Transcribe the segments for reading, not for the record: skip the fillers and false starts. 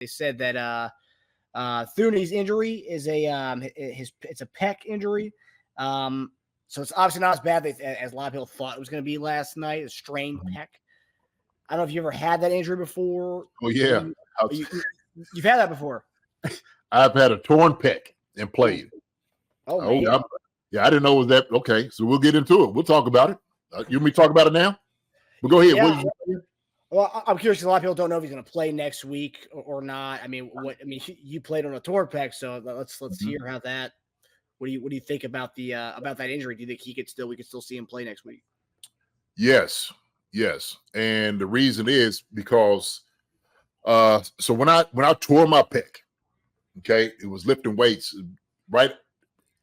They said that Thuney's injury is it's a pec injury. So it's obviously not as bad as a lot of people thought it was going to be last night, a strained pec. I don't know if you ever had that injury before. Oh, yeah. You've had that before. I've had a torn pec and played. Oh, yeah, I didn't know it was that. Okay, so we'll get into it. We'll talk about it. You want me to talk about it now? Well, go ahead. Yeah. Well, I'm curious because a lot of people don't know if he's going to play next week or not. I mean, you played on a torn pec, so let's hear how that. What do you think about that injury? Do you think we could still see him play next week? Yes, and the reason is because so when I tore my pec, okay, it was lifting weights right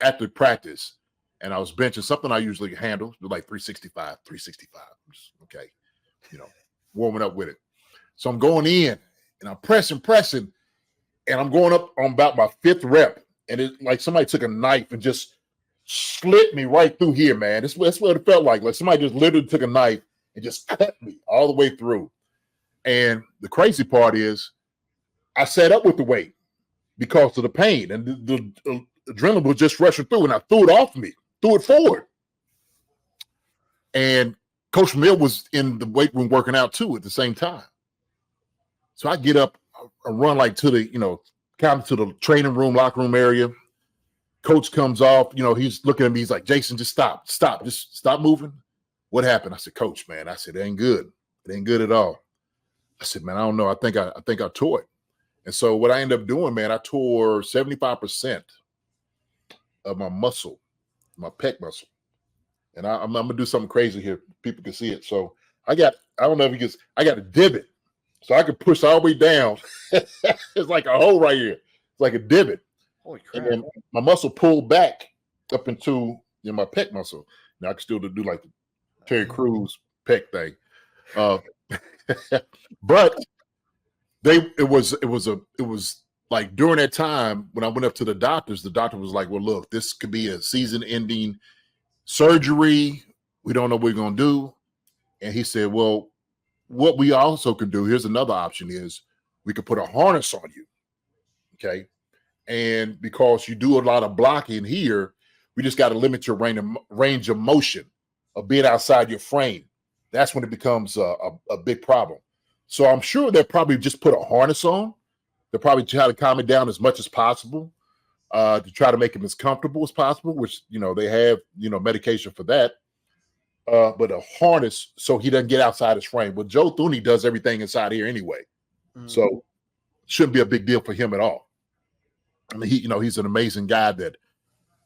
after practice, and I was benching something I usually handle, like 365, okay, warming up with it. So I'm going in and I'm pressing, and I'm going up on about my 5th rep, and it's like somebody took a knife and just slit me right through here, man. That's what it felt like. Like somebody just literally took a knife and just cut me all the way through. And the crazy part is I sat up with the weight because of the pain, and the adrenaline was just rushing through, and I threw it off me, threw it forward. And Coach Mill was in the weight room working out too at the same time. So I get up, I run like to the, kind of to the training room, locker room area. Coach comes off, he's looking at me. He's like, Jason, just stop, just stop moving. What happened? I said, Coach, man. I said, it ain't good. It ain't good at all. I said, man, I don't know. I think I tore it. And so what I ended up doing, man, I tore 75% of my muscle, my pec muscle. And I'm going to do something crazy here. People can see it. So I got a divot. So I could push all the way down. It's like a hole right here. It's like a divot. Holy crap. And then my muscle pulled back up into my pec muscle. Now I can still do like the Terry Crews pec thing. But it was like during that time when I went up to the doctor was like, well, look, this could be a season-ending surgery. We don't know what we're going to do. And he said, well, what we also could do, here's another option, is we could put a harness on you, okay? And because you do a lot of blocking here, we just got to limit your range of motion of being outside your frame. That's when it becomes a big problem. So I'm sure they'll probably just put a harness on. They'll probably try to calm it down as much as possible to try to make him as comfortable as possible, which, they have, medication for that. But a harness so he doesn't get outside his frame. Well, Joe Thuney does everything inside here anyway. So shouldn't be a big deal for him at all. I mean, he's an amazing guy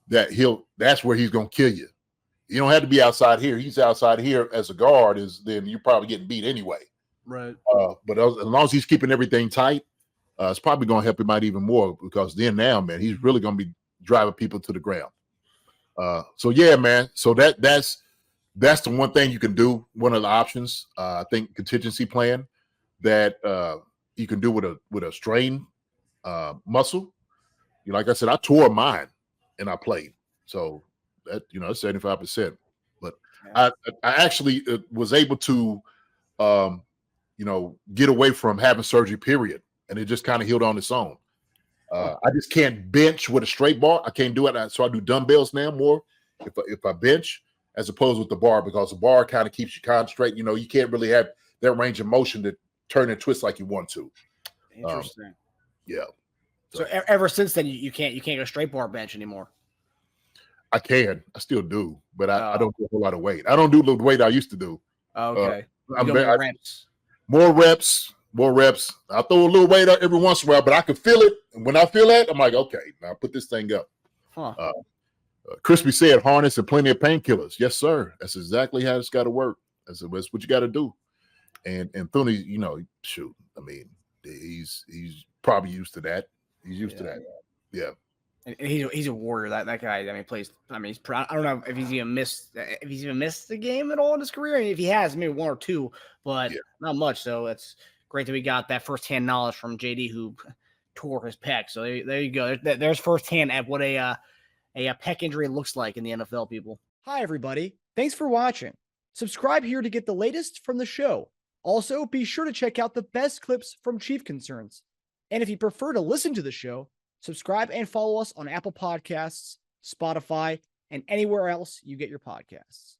that's where he's going to kill you. You don't have to be outside here. He's outside here as a guard, then you're probably getting beat anyway. Right. But as long as he's keeping everything tight, it's probably going to help him out even more, because then now, man, he's really going to be driving people to the ground. So yeah, man. So that's the one thing you can do. One of the options, I think, contingency plan that you can do with a strained muscle. Like I said, I tore mine and I played. So that, that's 75%. But I actually was able to, get away from having surgery, period. And it just kind of healed on its own. I just can't bench with a straight bar. I can't do it. So I do dumbbells now more if I bench, as opposed with the bar, because the bar kind of keeps you kind of straight. You can't really have that range of motion to turn and twist like you want to. Interesting. Yeah. So ever since then, you can't go straight bar bench anymore. I can. I still do, but I don't do a whole lot of weight. I don't do the weight I used to do. Okay. More reps. I throw a little weight up every once in a while, but I can feel it. And when I feel that, I'm like, okay, now put this thing up. Huh. Crispy said harness and plenty of painkillers. Yes, sir. That's exactly how it's got to work. That's what you got to do. And Thuney, shoot, I mean, he's probably used to that. He's used to that. Yeah. And he's a warrior. That guy. I mean, plays. I mean, I don't know if he's even missed the game at all in his career. I mean, if he has, maybe one or two, but not much. So it's great that we got that firsthand knowledge from JD, who tore his pec. So there you go. There's firsthand at what a pec injury looks like in the NFL. People. Hi, everybody. Thanks for watching. Subscribe here to get the latest from the show. Also, be sure to check out the best clips from Chief Concerns. And if you prefer to listen to the show, subscribe and follow us on Apple Podcasts, Spotify, and anywhere else you get your podcasts.